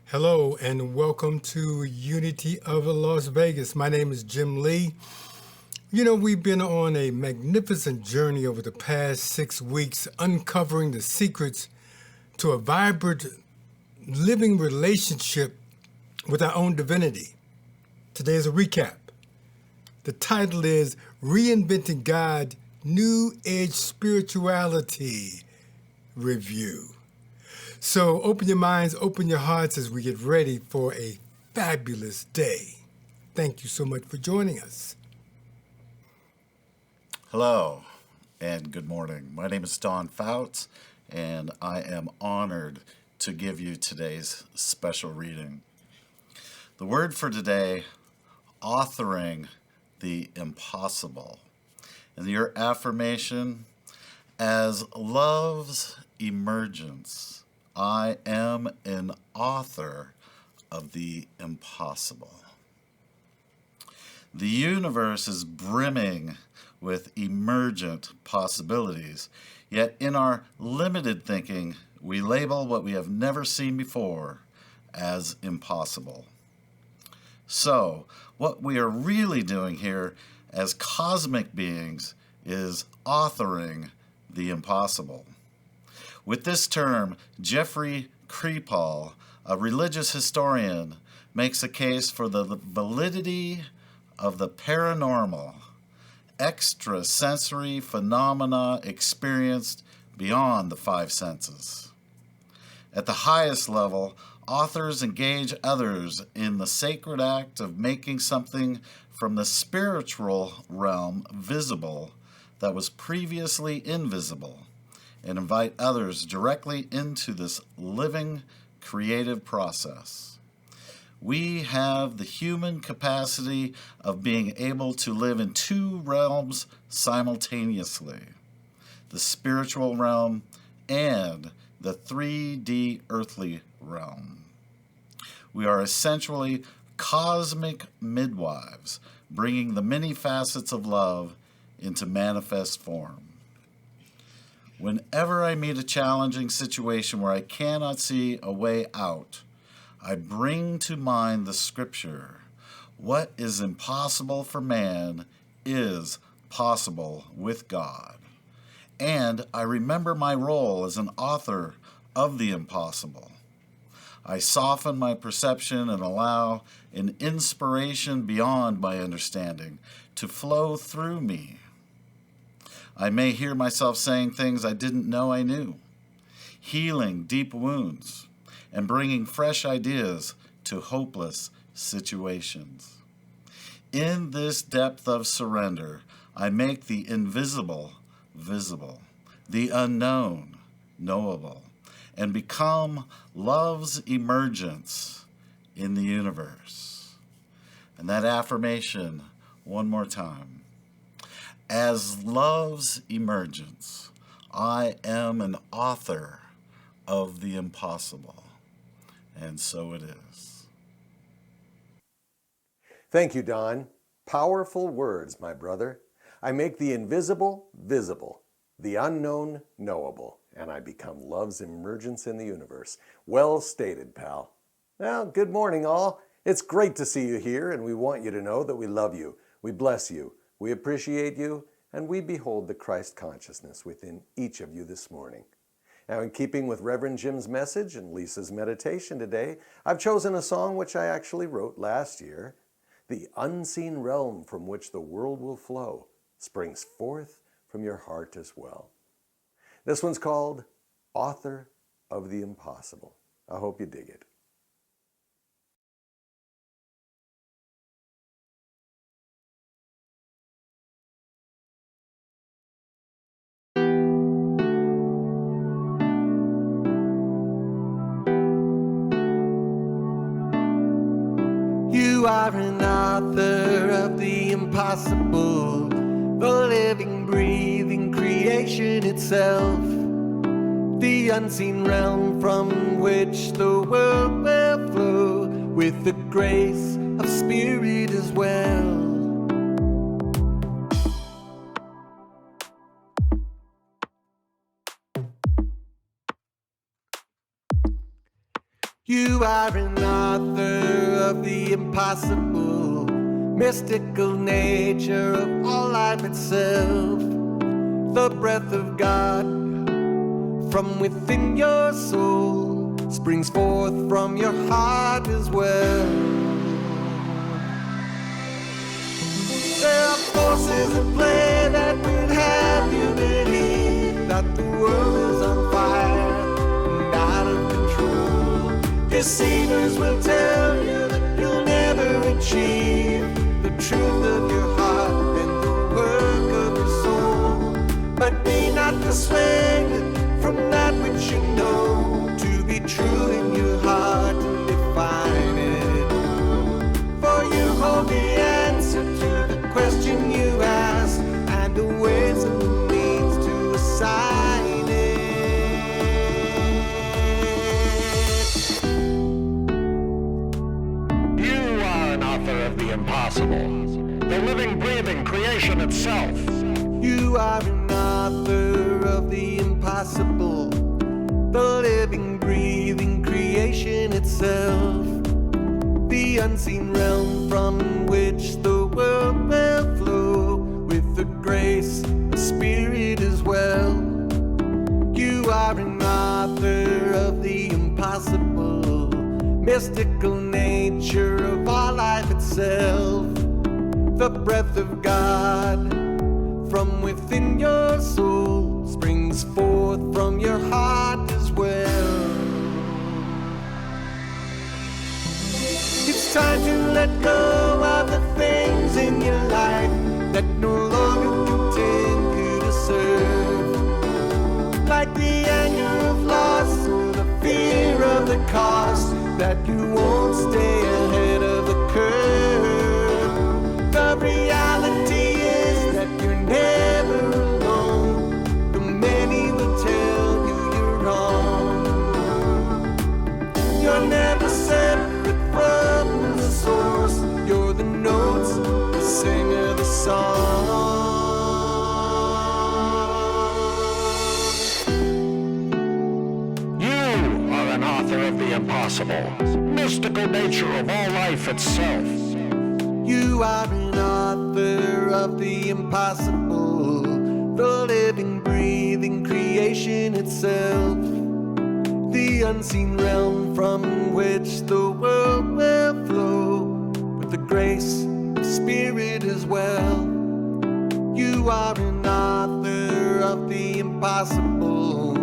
Hello and welcome to Unity of Las Vegas. My name is Jim Lee. You know, we've been on a magnificent journey over the past 6 weeks, uncovering the secrets to a vibrant, living relationship with our own divinity. Today is a recap. The title is Reinventing God, New Age Spirituality Review. So open your minds, open your hearts as we get ready for a fabulous day. Thank you so much for joining us. Hello and good morning. My name is Don Fouts, and I am honored to give you today's special reading. The word for today, authoring the impossible. And your affirmation, as love's emergence, I am an author of the impossible. The universe is brimming with emergent possibilities, yet in our limited thinking, we label what we have never seen before as impossible. So, what we are really doing here as cosmic beings is authoring the impossible. With this term, Jeffrey Kripal, a religious historian, makes a case for the validity of the paranormal, extrasensory phenomena experienced beyond the five senses. At the highest level, authors engage others in the sacred act of making something from the spiritual realm visible that was previously invisible, and invite others directly into this living, creative process. We have the human capacity of being able to live in two realms simultaneously, the spiritual realm and the 3D earthly realm. We are essentially cosmic midwives, bringing the many facets of love into manifest form. Whenever I meet a challenging situation where I cannot see a way out, I bring to mind the scripture, what is impossible for man is possible with God. And I remember my role as an author of the impossible. I soften my perception and allow an inspiration beyond my understanding to flow through me. I may hear myself saying things I didn't know I knew, healing deep wounds, and bringing fresh ideas to hopeless situations. In this depth of surrender, I make the invisible visible, the unknown knowable, and become love's emergence in the universe. And that affirmation, one more time. As love's emergence, I am an author of the impossible. And so it is. Thank you, Don. Powerful words, my brother. I make the invisible visible, the unknown knowable, and I become love's emergence in the universe. Well stated, pal. Well, good morning, all. It's great to see you here, and we want you to know that we love you, we bless you, we appreciate you, and we behold the Christ consciousness within each of you this morning. Now, in keeping with Reverend Jim's message and Lisa's meditation today, I've chosen a song which I actually wrote last year. The unseen realm from which the world will flow springs forth from your heart as well. This one's called Author of the Impossible. I hope you dig it. You are an author of the impossible, the living, breathing creation itself, the unseen realm from which the world will flow, with the grace of spirit as well. You are an author of the impossible, mystical nature of all life itself. The breath of God from within your soul springs forth from your heart as well. There are forces at play that would have you believe that the world is on fire and out of control. Deceivers will tell you that you'll never achieve the truth of your heart and the work of your soul. But be not persuaded from that which you know to be true in your heart and define it. For you hold the answer to the question you ask and the ways and the means to assign it. You are an author of the impossible, the living, breathing creation itself. You are an author of the impossible, the living, breathing creation itself. The unseen realm from which the world will flow with the grace of spirit as well. You are an author of the impossible, mystical nature of our life itself. The breath of God from within your soul springs forth from your heart as well. It's time to let go of the things in your life that no longer continue to serve, like the anger of loss or the fear of the cost that you won't stay ahead of the curve. The reality is that you're never alone. The many will tell you you're wrong. You're never separate from the source. You're the notes, the singer, the song. You are an author of the impossible, mystical nature of all life itself. You are an author of the impossible, the living, breathing creation itself. The unseen realm from which the world will flow with the grace of spirit as well. You are an author of the impossible,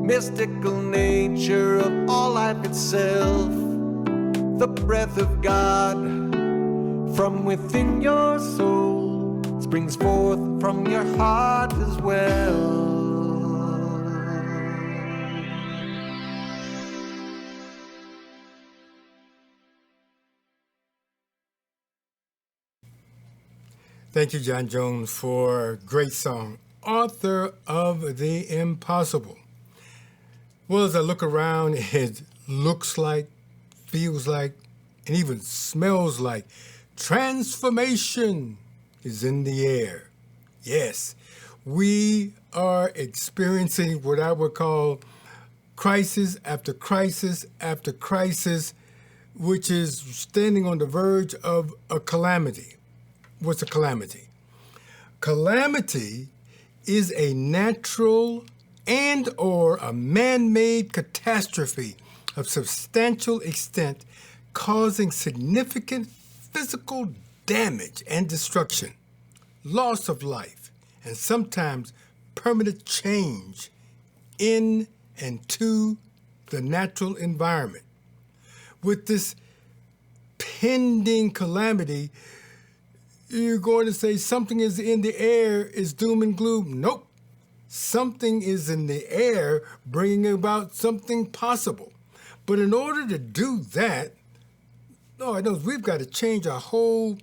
mystical nature of all life itself. The breath of God from within your soul springs forth from your heart as well. Thank you, John Jones, for a great song, Author of the Impossible. Well, as I look around, it looks like, feels like, and even smells like transformation is in the air. Yes, we are experiencing what I would call crisis after crisis after crisis, which is standing on the verge of a calamity. What's a calamity? Calamity is a natural and or a man-made catastrophe of substantial extent causing significant physical damage and destruction, loss of life, and sometimes permanent change in and to the natural environment. With this pending calamity, you're going to say something is in the air is doom and gloom. Nope. Something is in the air bringing about something possible. But in order to do that, Lord knows we've got to change our whole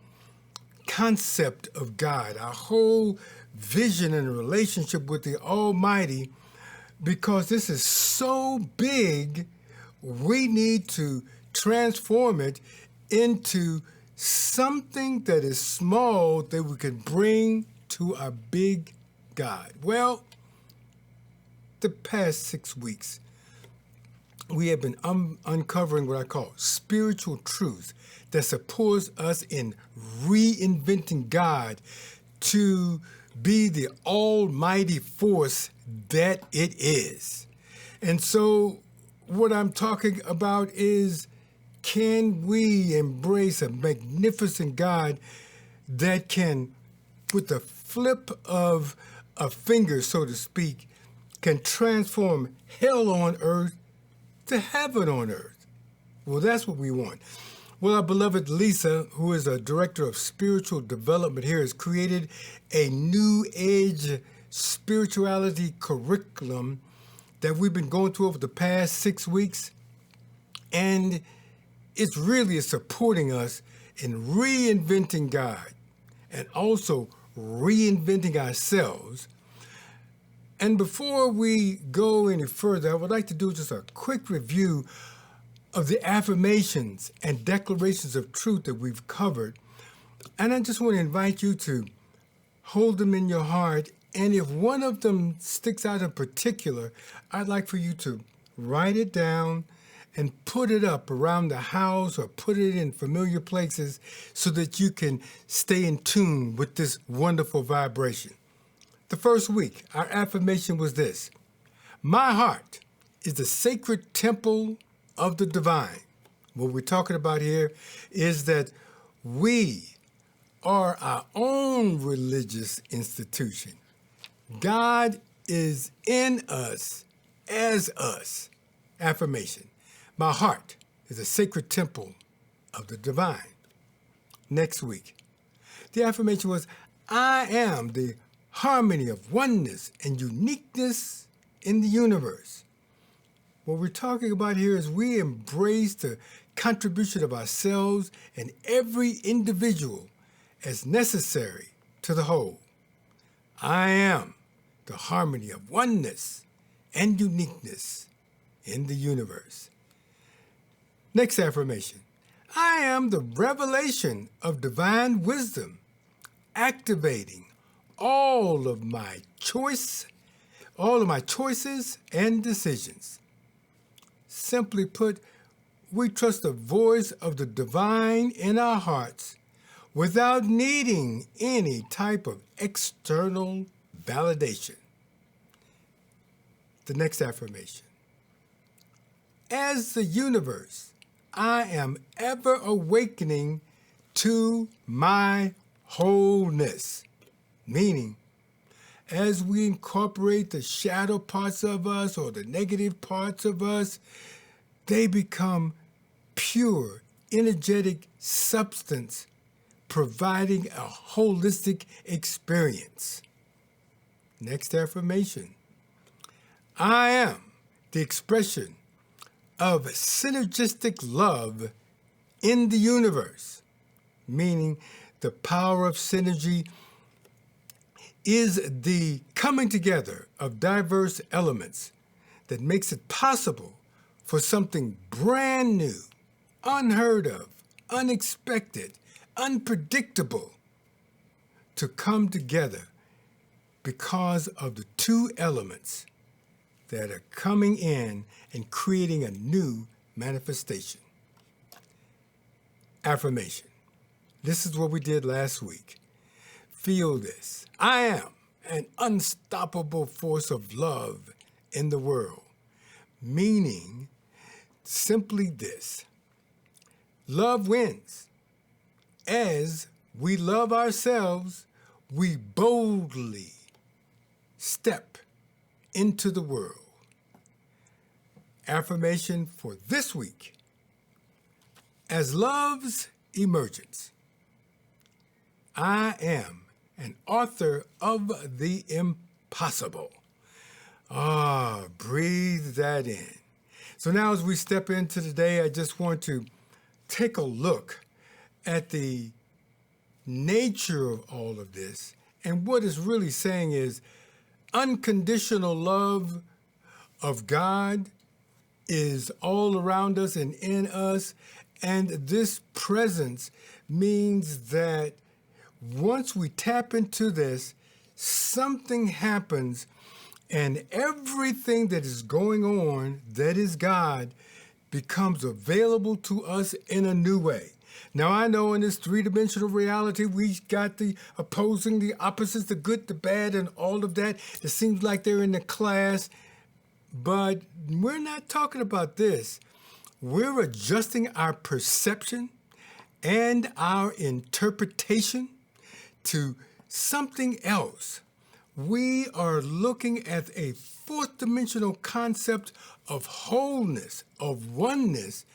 concept of God, our whole vision and relationship with the Almighty, because this is so big, we need to transform it into something that is small that we can bring to our big God. Well, the past 6 weeks, we have been uncovering what I call spiritual truth that supports us in reinventing God to be the almighty force that it is. And so what I'm talking about is, can we embrace a magnificent God that can, with the flip of a finger, so to speak, can transform hell on earth to heaven on earth? Well, that's what we want. Well, our beloved Lisa, who is a director of spiritual development here, has created a new age spirituality curriculum that we've been going through over the past 6 weeks. And it's really supporting us in reinventing God and also reinventing ourselves. And before we go any further, I would like to do just a quick review of the affirmations and declarations of truth that we've covered. And I just want to invite you to hold them in your heart. And if one of them sticks out in particular, I'd like for you to write it down and put it up around the house or put it in familiar places so that you can stay in tune with this wonderful vibration. The first week, our affirmation was this: my heart is the sacred temple of the divine. What we're talking about here is that we are our own religious institution. God is in us as us. Affirmation: my heart is a sacred temple of the divine. Next week, the affirmation was, I am the harmony of oneness and uniqueness in the universe. What we're talking about here is we embrace the contribution of ourselves and every individual as necessary to the whole. I am the harmony of oneness and uniqueness in the universe. Next affirmation: I am the revelation of divine wisdom, activating all of my choices and decisions. Simply put, we trust the voice of the divine in our hearts without needing any type of external validation. The next affirmation: as the universe, I am ever awakening to my wholeness. Meaning, as we incorporate the shadow parts of us or the negative parts of us, they become pure, energetic substance, providing a holistic experience. Next affirmation: I am the expression of synergistic love in the universe. Meaning, the power of synergy is the coming together of diverse elements that makes it possible for something brand new, unheard of, unexpected, unpredictable to come together because of the two elements that are coming in and creating a new manifestation. Affirmation: this is what we did last week. Feel this. I am an unstoppable force of love in the world. Meaning simply this: love wins. As we love ourselves, we boldly step into the world. Affirmation for this week: as love's emergence, I am an author of the impossible. Breathe that in. So now as we step into today, I just want to take a look at the nature of all of this. And what it's really saying is unconditional love of God is all around us and in us. And this presence means that once we tap into this, something happens And everything that is going on that is God becomes available to us in a new way. Now, I know in this three-dimensional reality, we got the opposing, the opposites, the good, the bad, and all of that. It seems like they're in the class, but we're not talking about this. We're adjusting our perception and our interpretation to something else. We are looking at a fourth dimensional concept of wholeness, of oneness,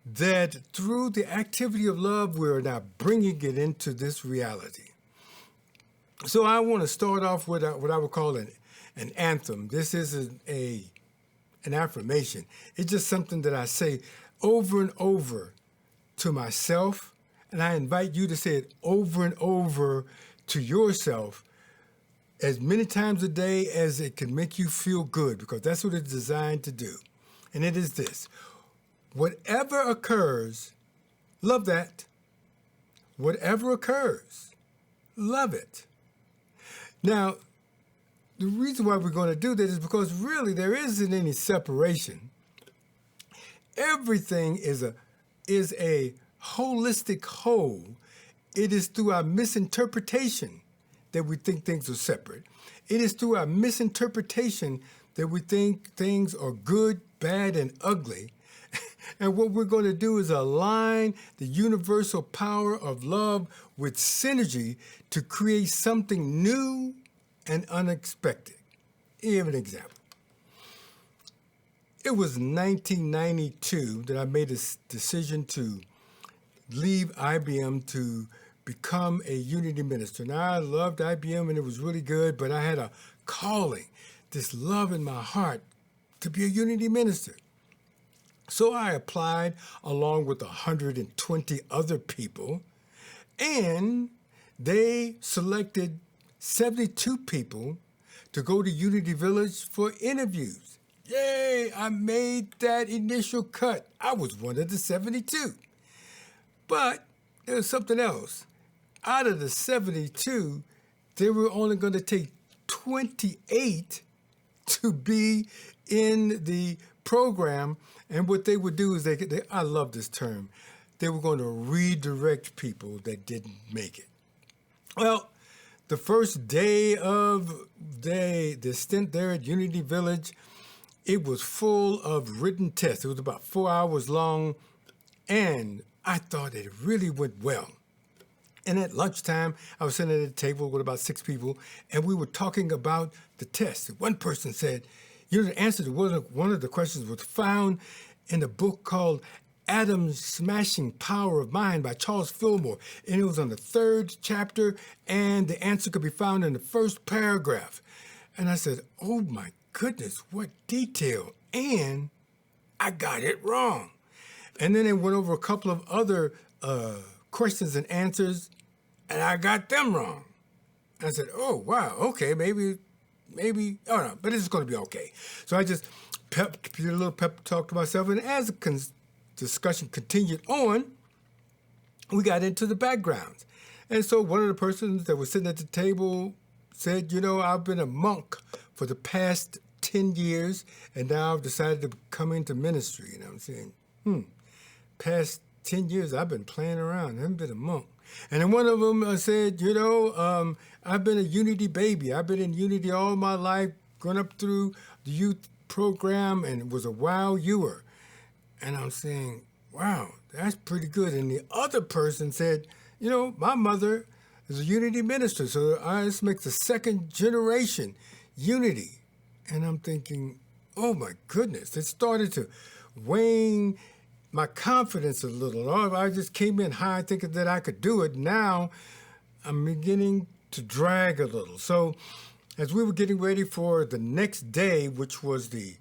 that through the activity of love, we're now bringing it into this reality. So I want to start off with what I would call an anthem. This isn't an affirmation. It's just something that I say over and over to myself, and I invite you to say it over and over to yourself as many times a day as it can make you feel good, because that's what it's designed to do. And it is this: whatever occurs, love that. Whatever occurs, love it. Now, the reason why we're going to do that is because really there isn't any separation. Everything is a holistic whole. It is through our misinterpretation that we think things are separate. It is through our misinterpretation that we think things are good, bad, and ugly. And what we're going to do is align the universal power of love with synergy to create something new and unexpected. Here an example. It was 1992 that I made a decision to leave IBM to become a Unity minister. Now, I loved IBM and it was really good, but I had a calling, this love in my heart to be a Unity minister. So I applied along with 120 other people, and they selected 72 people to go to Unity Village for interviews. Yay, I made that initial cut. I was one of the 72. But there was something else. Out of the 72, they were only going to take 28 to be in the program. And what they would do is I love this term, they were going to redirect people that didn't make it. Well, the first day of the stint there at Unity Village, it was full of written tests. It was about 4 hours long, and I thought it really went well. And at lunchtime, I was sitting at a table with about 6 people, and we were talking about the test. One person said, the answer to one of the questions was found in a book called Atom's Smashing Power of Mind by Charles Fillmore. And it was on the 3rd chapter, and the answer could be found in the first paragraph. And I said, oh my goodness, what detail. And I got it wrong. And then they went over a couple of other questions and answers, and I got them wrong. And I said, oh, wow, okay, maybe, oh no, but it's going to be okay. So I just did a little pep talk to myself, and as the discussion continued on, we got into the backgrounds. And so one of the persons that was sitting at the table said, I've been a monk for the past 10 years, and now I've decided to come into ministry. And I'm saying, past 10 years, I've been playing around. I haven't been a monk. And then one of them said, I've been a Unity baby. I've been in Unity all my life, going up through the youth program, and was a wow youer. And I'm saying, wow, that's pretty good. And the other person said, my mother is a Unity minister, so this makes the 2nd generation Unity. And I'm thinking, oh my goodness, it started to wane my confidence a little. I just came in high thinking that I could do it. Now I'm beginning to drag a little. So as we were getting ready for the next day, which was the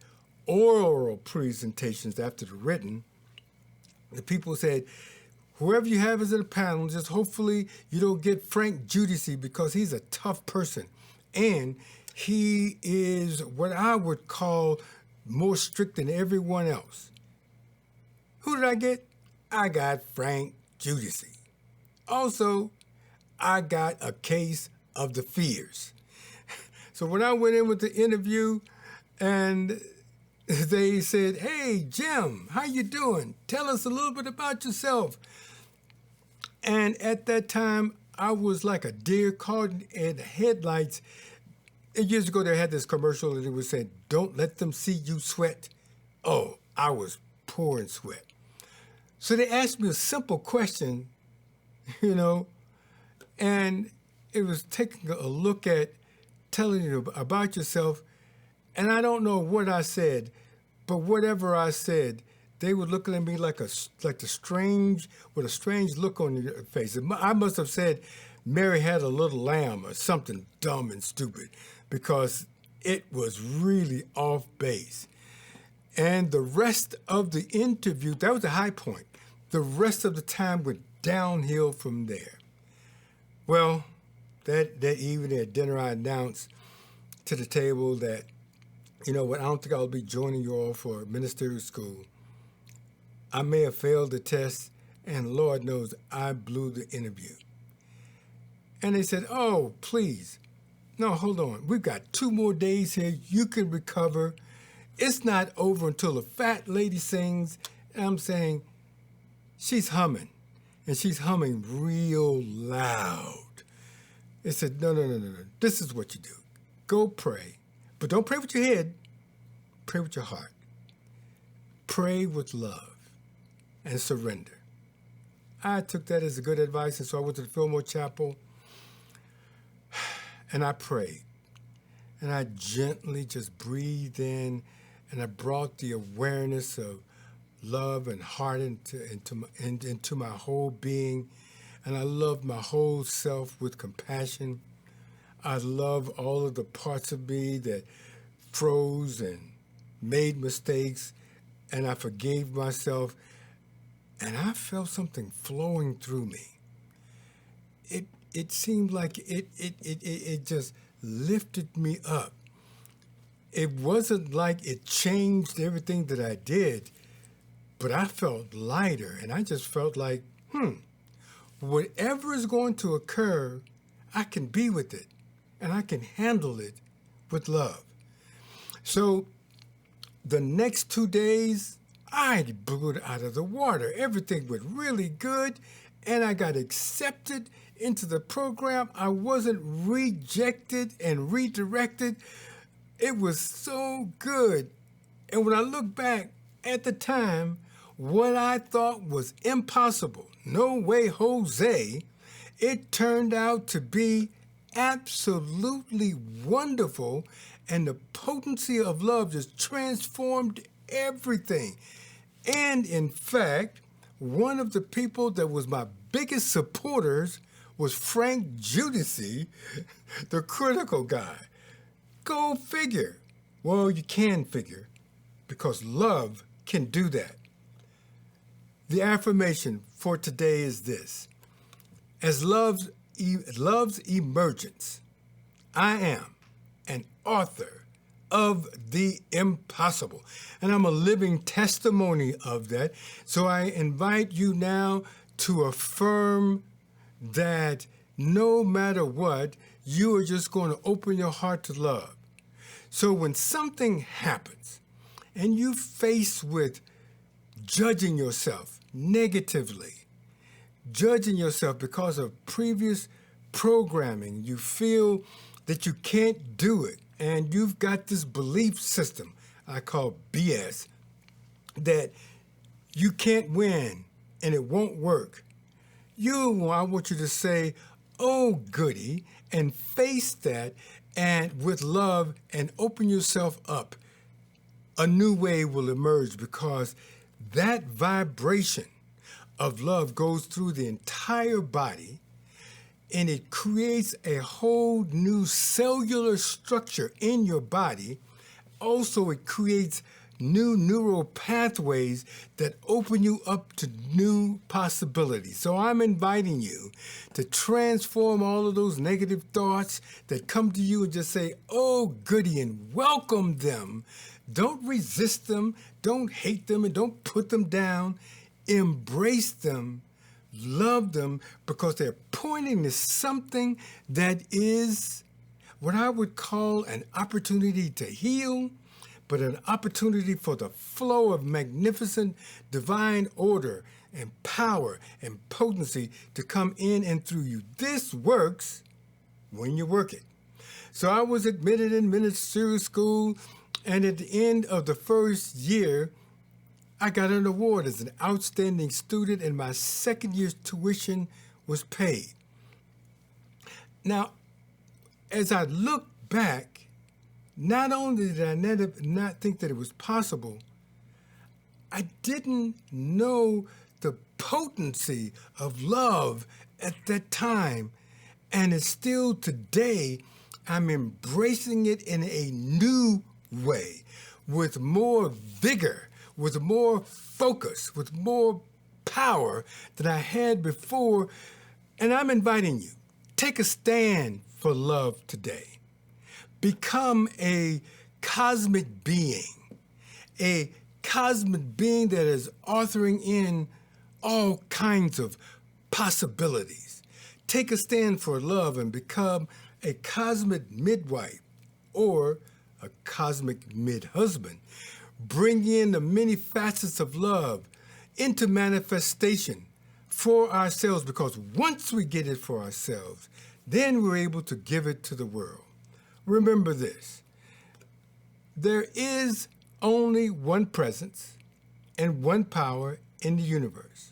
oral presentations after the written, the people said, whoever you have as in the panel, just hopefully you don't get Frank Judici, because he's a tough person. And he is what I would call more strict than everyone else. Who did I get? I got Frank Judici. Also, I got a case of the fears. So when I went in with the interview and they said, "Hey, Jim, how you doing? Tell us a little bit about yourself." And at that time, I was like a deer caught in the headlights. And years ago, they had this commercial and it was saying, "Don't let them see you sweat." Oh, I was pouring sweat. So they asked me a simple question, you know, and it was taking a look at telling you about yourself. And I don't know what I said, but whatever I said, they were looking at me with a strange look on your face. I must have said, "Mary had a little lamb," or something dumb and stupid, because it was really off base. And the rest of the interview, that was the high point. The rest of the time went downhill from there. Well, that evening at dinner, I announced to the table that, you know what, I don't think I'll be joining you all for ministerial school. I may have failed the test, and Lord knows I blew the interview. And they said, "Oh, please. No, hold on. We've got 2 more days here. You can recover. It's not over until the fat lady sings." And I'm saying, she's humming, and she's humming real loud. They said, no. This is what you do. Go pray. But don't pray with your head. Pray with your heart. Pray with love and surrender. I took that as a good advice, and so I went to the Fillmore Chapel, and I prayed. And I gently just breathed in, and I brought the awareness of love and heart into my whole being. And I loved my whole self with compassion. I love all of the parts of me that froze and made mistakes, and I forgave myself, and I felt something flowing through me. It seemed like it just lifted me up. It wasn't like it changed everything that I did, but I felt lighter, and I just felt like, whatever is going to occur, I can be with it, and I can handle it with love. So the next 2 days, I blew it out of the water. Everything went really good, and I got accepted into the program. I wasn't rejected and redirected. It was so good. And when I look back at the time, what I thought was impossible, no way, Jose, it turned out to be absolutely wonderful, and the potency of love just transformed everything. And in fact, one of the people that was my biggest supporters was Frank Judici, the critical guy. Go figure. Well, you can figure, because love can do that. The affirmation for today is this: as love's emergence, I am an author of the impossible. And I'm a living testimony of that. So I invite you now to affirm that no matter what, you are just going to open your heart to love. So when something happens and you're faced with judging yourself negatively, judging yourself because of previous programming, you feel that you can't do it, and you've got this belief system I call BS, that you can't win and it won't work. I want you to say, "Oh, goody," and face that, and with love, and open yourself up. A new way will emerge, because that vibration of love goes through the entire body, and it creates a whole new cellular structure in your body. Also, it creates new neural pathways that open you up to new possibilities. So I'm inviting you to transform all of those negative thoughts that come to you and just say, "Oh, goody," and welcome them. Don't resist them, don't hate them, and don't put them down. Embrace them, love them, because they're pointing to something that is what I would call an opportunity to heal, but an opportunity for the flow of magnificent divine order and power and potency to come in and through you. This works when you work it. So I was admitted in ministerial school, and at the end of the first year, I got an award as an outstanding student, and my second year's tuition was paid. Now, as I look back, not only did I not think that it was possible, I didn't know the potency of love at that time. And it's still today, I'm embracing it in a new way, with more vigor, with more focus, with more power than I had before. And I'm inviting you, take a stand for love today. Become a cosmic being that is authoring in all kinds of possibilities. Take a stand for love and become a cosmic midwife or a cosmic mid-husband. Bring in the many facets of love into manifestation for ourselves, because once we get it for ourselves, then we're able to give it to the world. Remember this: there is only one presence and one power in the universe.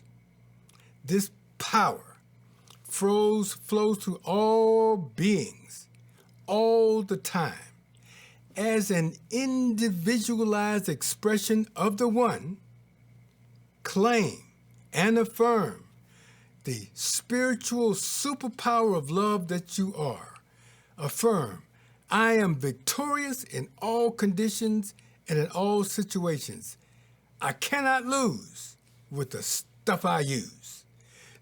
This power flows through all beings all the time as an individualized expression of the one. Claim and affirm the spiritual superpower of love that you are. Affirm, I am victorious in all conditions and in all situations. I cannot lose with the stuff I use.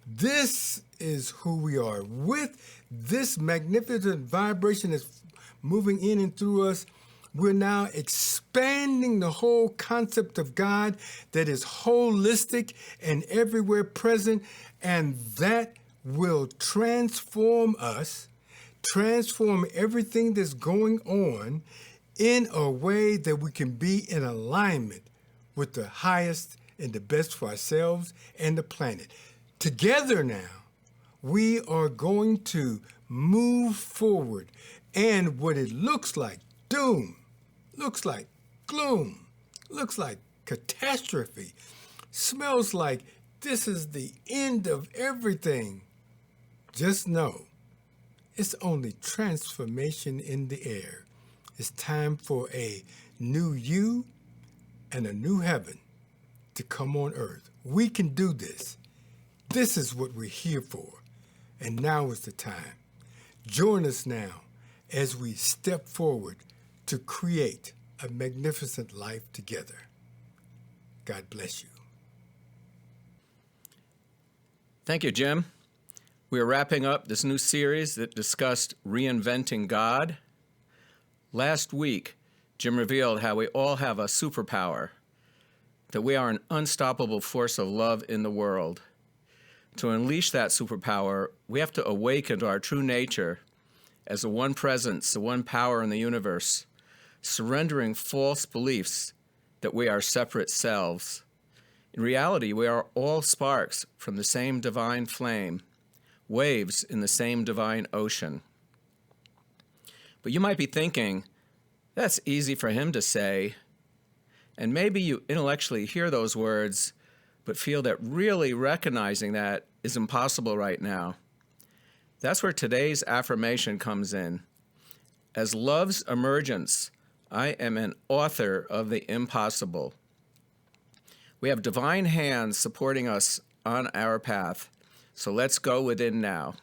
This is who we are. With this magnificent vibration that's moving in and through us, we're now expanding the whole concept of God that is holistic and everywhere present, and that will transform us, transform everything that's going on in a way that we can be in alignment with the highest and the best for ourselves and the planet. Together now, we are going to move forward, and what it looks like doom, looks like gloom, looks like catastrophe, smells like this is the end of everything. Just know, it's only transformation in the air. It's time for a new you and a new heaven to come on earth. We can do this. This is what we're here for. And now is the time. Join us now as we step forward to create a magnificent life together. God bless you. Thank you, Jim. We are wrapping up this new series that discussed reinventing God. Last week, Jim revealed how we all have a superpower, that we are an unstoppable force of love in the world. To unleash that superpower, we have to awaken to our true nature as the one presence, the one power in the universe, surrendering false beliefs that we are separate selves. In reality, we are all sparks from the same divine flame, waves in the same divine ocean. But you might be thinking, that's easy for him to say. And maybe you intellectually hear those words, but feel that really recognizing that is impossible right now. That's where today's affirmation comes in. As love's emergence, I am an author of the impossible. We have divine hands supporting us on our path, so let's go within now.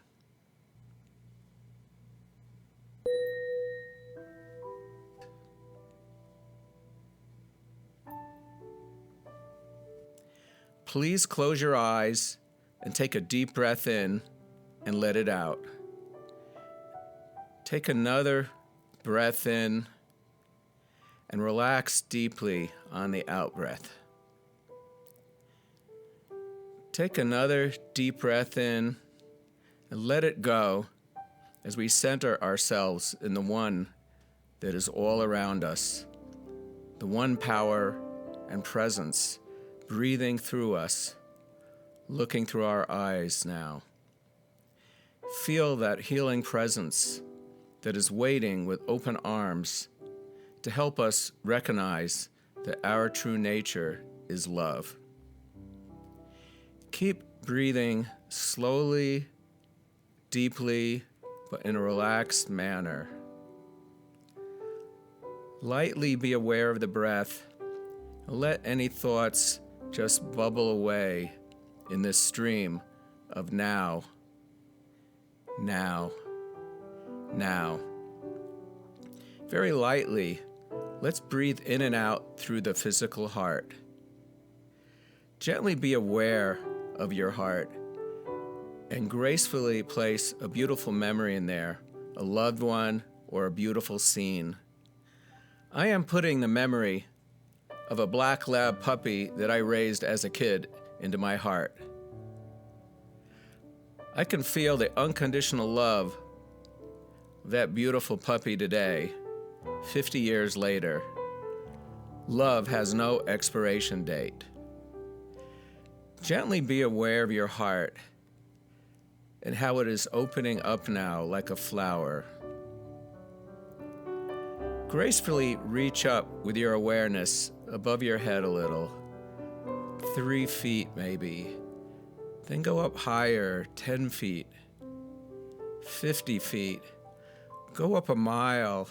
Please close your eyes and take a deep breath in and let it out. Take another breath in and relax deeply on the out-breath. Take another deep breath in and let it go as we center ourselves in the one that is all around us, the one power and presence breathing through us, looking through our eyes now. Feel that healing presence that is waiting with open arms to help us recognize that our true nature is love. Keep breathing slowly, deeply, but in a relaxed manner. Lightly be aware of the breath. Let any thoughts just bubble away in this stream of now, now, now. Very lightly, let's breathe in and out through the physical heart. Gently be aware of your heart and gracefully place a beautiful memory in there, a loved one or a beautiful scene. I am putting the memory of a black lab puppy that I raised as a kid into my heart. I can feel the unconditional love of that beautiful puppy today, 50 years later. Love has no expiration date. Gently be aware of your heart and how it is opening up now like a flower. Gracefully reach up with your awareness above your head a little, 3 feet maybe. Then go up higher, 10 feet, 50 feet. Go up a mile.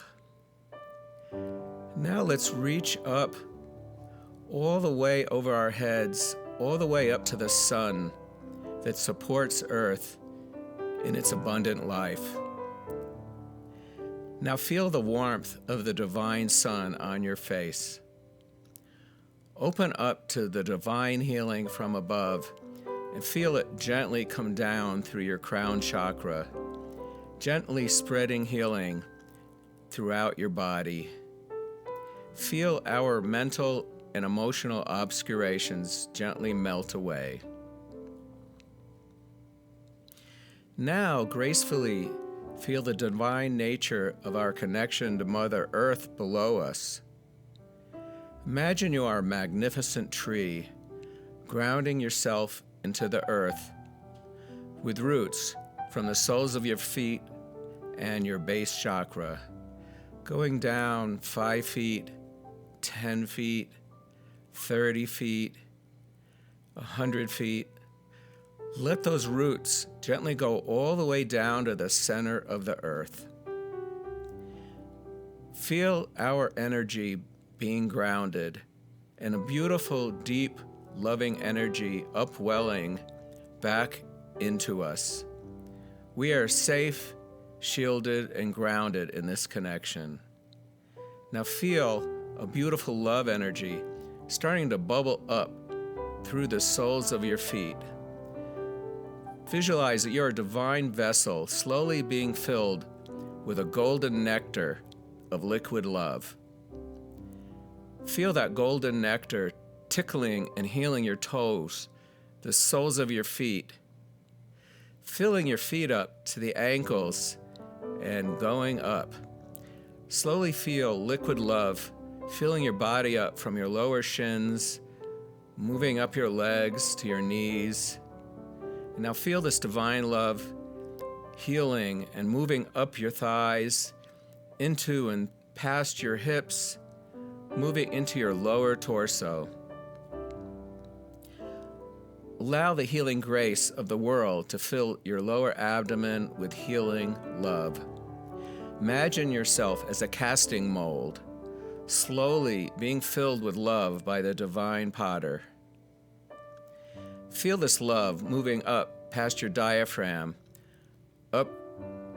Now let's reach up all the way over our heads, all the way up to the sun that supports Earth in its abundant life. Now feel the warmth of the divine sun on your face. Open up to the divine healing from above and feel it gently come down through your crown chakra, gently spreading healing throughout your body. Feel our mental and emotional obscurations gently melt away. Now, gracefully feel the divine nature of our connection to Mother Earth below us. Imagine you are a magnificent tree, grounding yourself into the earth with roots from the soles of your feet and your base chakra, going down 5 feet, 10 feet, 30 feet, 100 feet. Let those roots gently go all the way down to the center of the earth. Feel our energy being grounded and a beautiful, deep, loving energy upwelling back into us. We are safe, shielded, and grounded in this connection. Now feel a beautiful love energy starting to bubble up through the soles of your feet. Visualize that you're a divine vessel slowly being filled with a golden nectar of liquid love. Feel that golden nectar tickling and healing your toes, the soles of your feet, filling your feet up to the ankles and going up. Slowly feel liquid love filling your body up from your lower shins, moving up your legs to your knees. And now feel this divine love healing and moving up your thighs, into and past your hips, moving into your lower torso. Allow the healing grace of the world to fill your lower abdomen with healing love. Imagine yourself as a casting mold, slowly being filled with love by the divine potter. Feel this love moving up past your diaphragm, up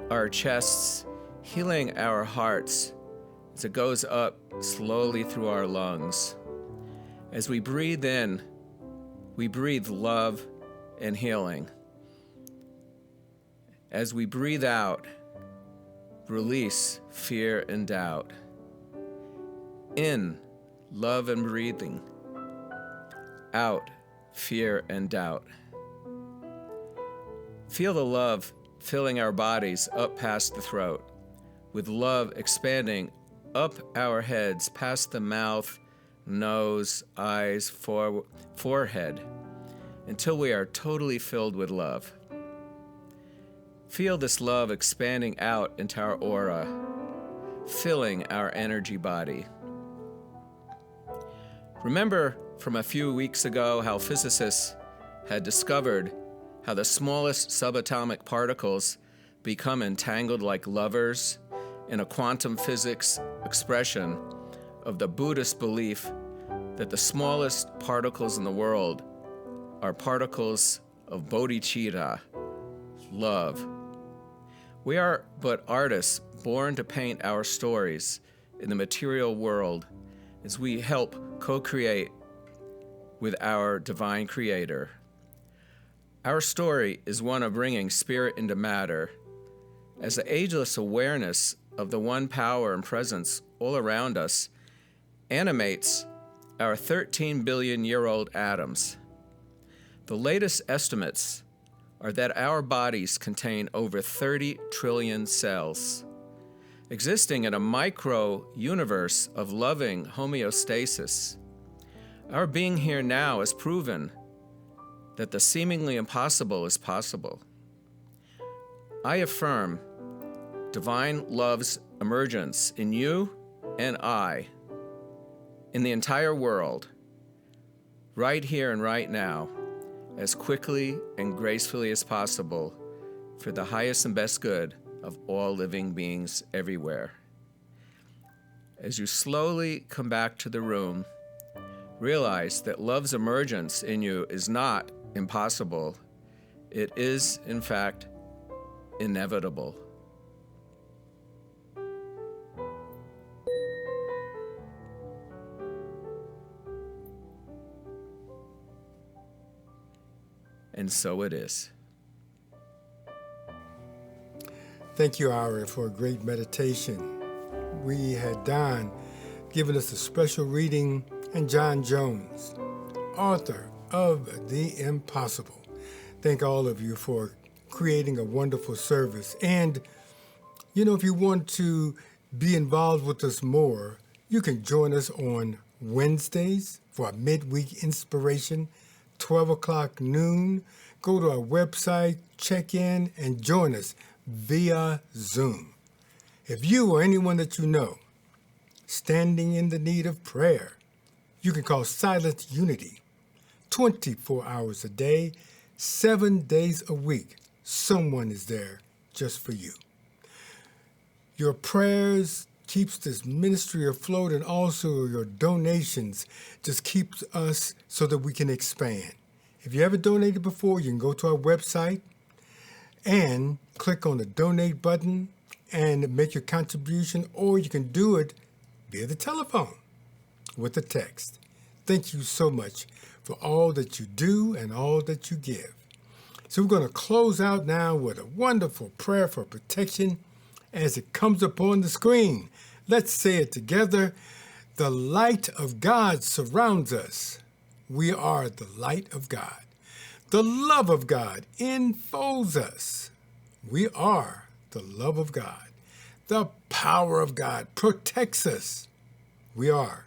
our chests, healing our hearts as it goes up slowly through our lungs. As we breathe in, we breathe love and healing. As we breathe out, release fear and doubt. In, love and breathing. Out, fear and doubt. Feel the love filling our bodies up past the throat, with love expanding up our heads past the mouth, nose, eyes, forehead, until we are totally filled with love. Feel this love expanding out into our aura, filling our energy body. Remember from a few weeks ago how physicists had discovered how the smallest subatomic particles become entangled like lovers in a quantum physics expression of the Buddhist belief that the smallest particles in the world are particles of bodhicitta, love. We are but artists born to paint our stories in the material world as we help co-create with our divine creator. Our story is one of bringing spirit into matter as the ageless awareness of the one power and presence all around us animates our 13 billion-year-old atoms. The latest estimates are that our bodies contain over 30 trillion cells, existing in a micro-universe of loving homeostasis. Our being here now has proven that the seemingly impossible is possible. I affirm divine love's emergence in you and I, in the entire world, right here and right now, as quickly and gracefully as possible for the highest and best good of all living beings everywhere. As you slowly come back to the room, realize that love's emergence in you is not impossible. It is, in fact, inevitable. And so it is. Thank you, Ira, for a great meditation. We had Don giving us a special reading, and John Jones, author of The Impossible. Thank all of you for creating a wonderful service. And, if you want to be involved with us more, you can join us on Wednesdays for our midweek inspiration, 12 o'clock noon. Go to our website, check in, and join us via Zoom. If you or anyone that you know standing in the need of prayer, you can call Silent Unity 24 hours a day, 7 days a week. Someone is there just for you. Your prayers keeps this ministry afloat, and also your donations just keeps us so that we can expand. If you haven't donated before, you can go to our website and click on the donate button and make your contribution, or you can do it via the telephone with a text. Thank you so much for all that you do and all that you give. So we're going to close out now with a wonderful prayer for protection as it comes up on the screen. Let's say it together. The light of God surrounds us. We are the light of God. The love of God enfolds us. We are the love of God. The power of God protects us. We are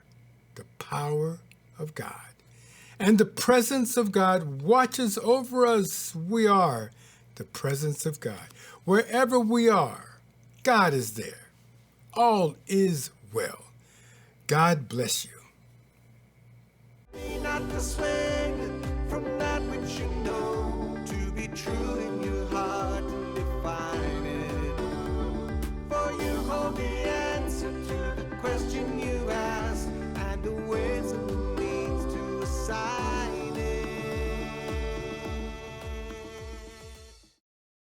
the power of God. And the presence of God watches over us. We are the presence of God. Wherever we are, God is there. All is well. God bless you. Be not persuaded from that which you know to be true in your heart and define it. For you hold the answer to the question you ask.